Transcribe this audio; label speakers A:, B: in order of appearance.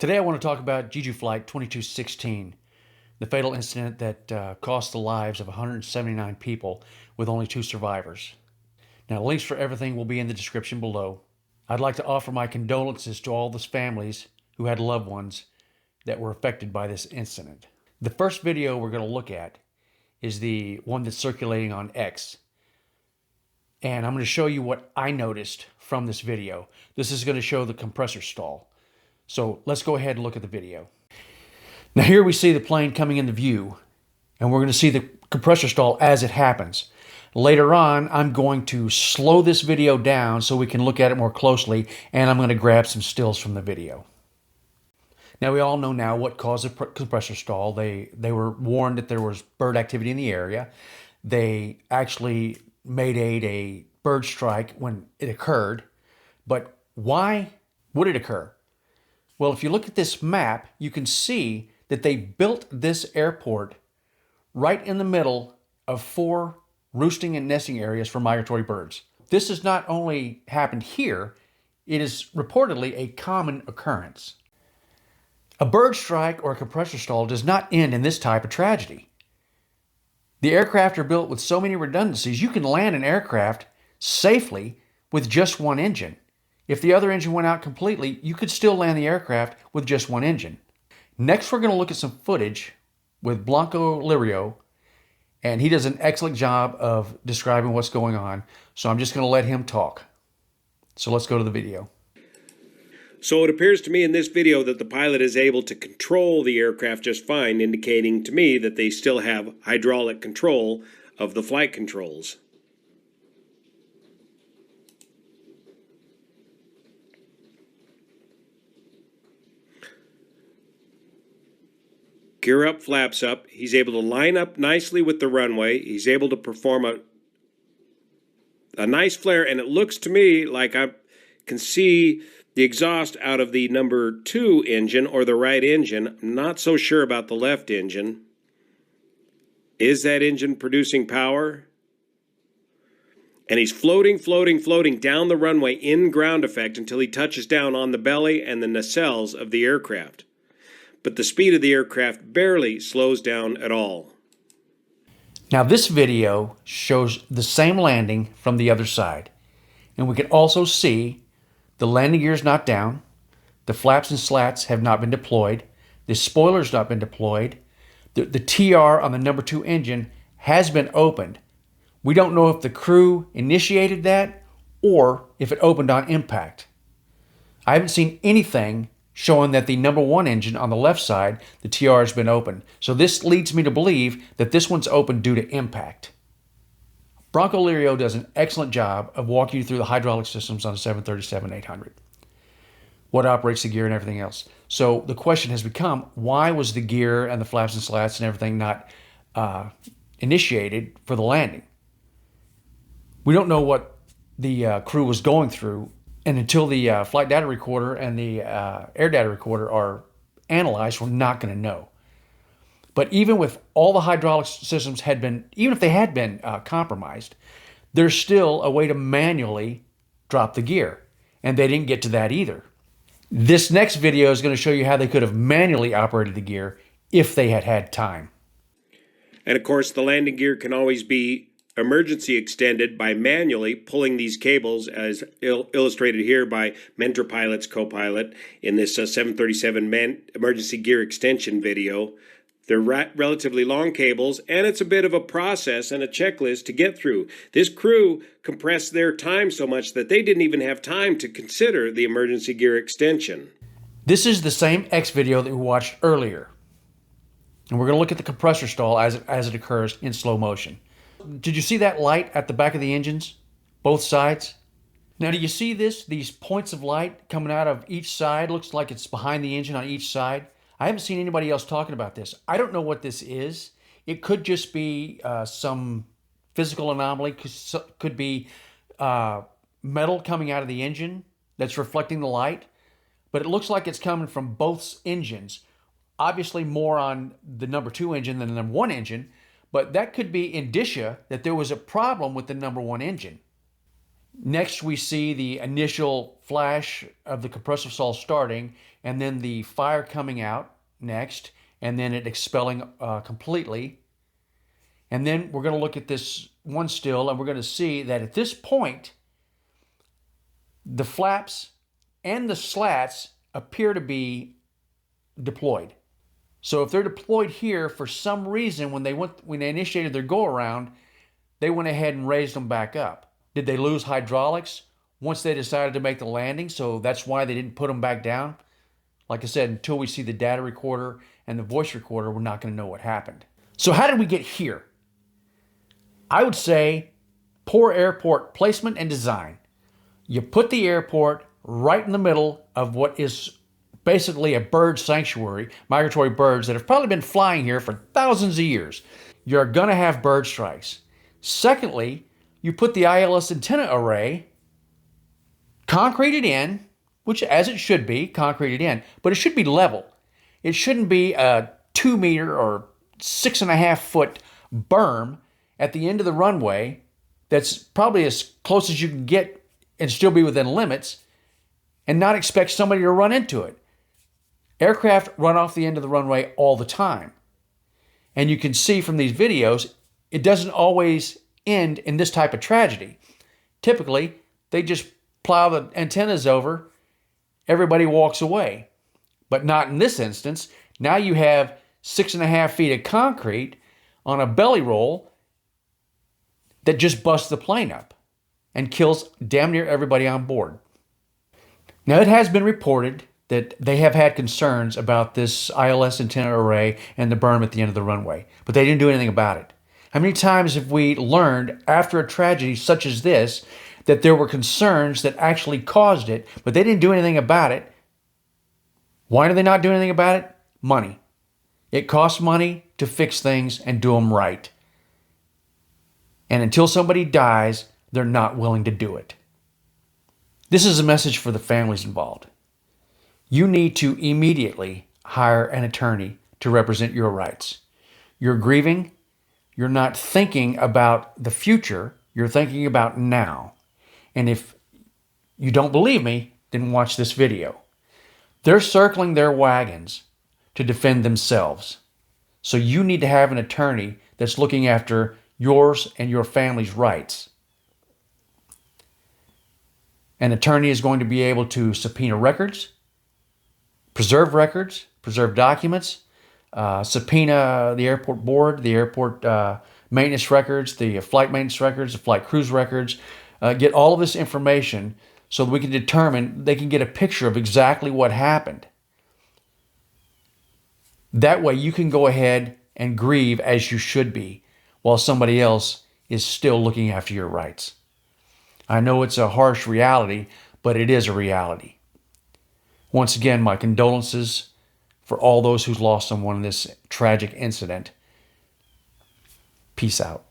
A: Today I want to talk about Jeju Flight 2216, the fatal incident that cost the lives of 179 people with only 2 survivors. Now, links for everything will be in the description below. I'd like to offer my condolences to all those families who had loved ones that were affected by this incident. The first video we're going to look at is the one that's circulating on X. And I'm going to show you what I noticed from this video. This is going to show the compressor stall. So let's go ahead and look at the video. Now here we see the plane coming into view, and we're going to see the compressor stall as it happens. Later on, I'm going to slow this video down so we can look at it more closely, and I'm going to grab some stills from the video. Now we all know now what caused the compressor stall. They were warned that there was bird activity in the area. They actually maydeed a bird strike when it occurred. But why would it occur? Well, if you look at this map, you can see that they built this airport right in the middle of 4 roosting and nesting areas for migratory birds. This has not only happened here, it is reportedly a common occurrence. A bird strike or a compressor stall does not end in this type of tragedy. The aircraft are built with so many redundancies, you can land an aircraft safely with just one engine. If the other engine went out completely, you could still land the aircraft with just one engine. Next, we're going to look at some footage with Blancolirio, and he does an excellent job of describing what's going on. So I'm just going to let him talk. So let's go to the video.
B: So it appears to me in this video that the pilot is able to control the aircraft just fine, indicating to me that they still have hydraulic control of the flight controls. Gear up, flaps up. He's able to line up nicely with the runway. He's able to perform a nice flare, and it looks to me like I can see the exhaust out of the number 2 engine or the right engine. I'm not so sure about the left engine. Is that engine producing power? And he's floating down the runway in ground effect until he touches down on the belly and the nacelles of the aircraft. But the speed of the aircraft barely slows down at all.
A: Now this video shows the same landing from the other side. And we can also see the landing gear is not down, the flaps and slats have not been deployed, the spoiler's not been deployed, the TR on the number 2 engine has been opened. We don't know if the crew initiated that or if it opened on impact. I haven't seen anything showing that the number 1 engine on the left side, the TR, has been opened. So this leads me to believe that this one's open due to impact. Blancolirio does an excellent job of walking you through the hydraulic systems on a 737-800. What operates the gear and everything else. So the question has become, why was the gear and the flaps and slats and everything not initiated for the landing? We don't know what the crew was going through, and until the flight data recorder and the air data recorder are analyzed, we're not going to know. But even with all the hydraulic systems even if they had been compromised, there's still a way to manually drop the gear. And they didn't get to that either. This next video is going to show you how they could have manually operated the gear if they had had time.
B: And of course, the landing gear can always be emergency extended by manually pulling these cables, as illustrated here by Mentor Pilot's co-pilot in this 737 emergency gear extension video. They're relatively long cables, and it's a bit of a process and a checklist to get through. This crew compressed their time so much that they didn't even have time to consider the emergency gear extension.
A: This is the same X video that we watched earlier. And we're going to look at the compressor stall as it occurs in slow motion. Did you see that light at the back of the engines? Both sides? Now, do you see these points of light coming out of each side? Looks like it's behind the engine on each side. I haven't seen anybody else talking about this. I don't know what this is. It could just be some physical anomaly. Could be metal coming out of the engine that's reflecting the light. But it looks like it's coming from both engines. Obviously more on the number 2 engine than the number 1 engine. But that could be indicia that there was a problem with the number 1 engine. Next, we see the initial flash of the compressor saw starting, and then the fire coming out next, and then it expelling completely. And then we're going to look at this one still, and we're going to see that at this point, the flaps and the slats appear to be deployed. So if they're deployed here, for some reason, when they initiated their go around, they went ahead and raised them back up. Did they lose hydraulics once they decided to make the landing? So that's why they didn't put them back down. Like I said, until we see the data recorder and the voice recorder, we're not going to know what happened. So how did we get here? I would say poor airport placement and design. You put the airport right in the middle of what is basically a bird sanctuary, migratory birds that have probably been flying here for thousands of years. You're going to have bird strikes. Secondly, you put the ILS antenna array concreted in, which as it should be, concreted in, but it should be level. It shouldn't be a 2 meter or 6.5 foot berm at the end of the runway that's probably as close as you can get and still be within limits and not expect somebody to run into it. Aircraft run off the end of the runway all the time. And you can see from these videos, it doesn't always end in this type of tragedy. Typically, they just plow the antennas over, everybody walks away. But not in this instance. Now you have 6.5 feet of concrete on a belly roll that just busts the plane up and kills damn near everybody on board. Now, it has been reported that they have had concerns about this ILS antenna array and the berm at the end of the runway, but they didn't do anything about it. How many times have we learned after a tragedy such as this that there were concerns that actually caused it, but they didn't do anything about it? Why do they not do anything about it? Money. It costs money to fix things and do them right. And until somebody dies, they're not willing to do it. This is a message for the families involved. You need to immediately hire an attorney to represent your rights. You're grieving. You're not thinking about the future. You're thinking about now. And if you don't believe me, then watch this video. They're circling their wagons to defend themselves. So you need to have an attorney that's looking after yours and your family's rights. An attorney is going to be able to subpoena records, preserve documents, subpoena the airport board, the airport maintenance records, the flight maintenance records, the flight crews records, get all of this information so that we can determine, they can get a picture of exactly what happened. That way you can go ahead and grieve as you should be, while somebody else is still looking after your rights. I know it's a harsh reality, but it is a reality. Once again, my condolences for all those who've lost someone in this tragic incident. Peace out.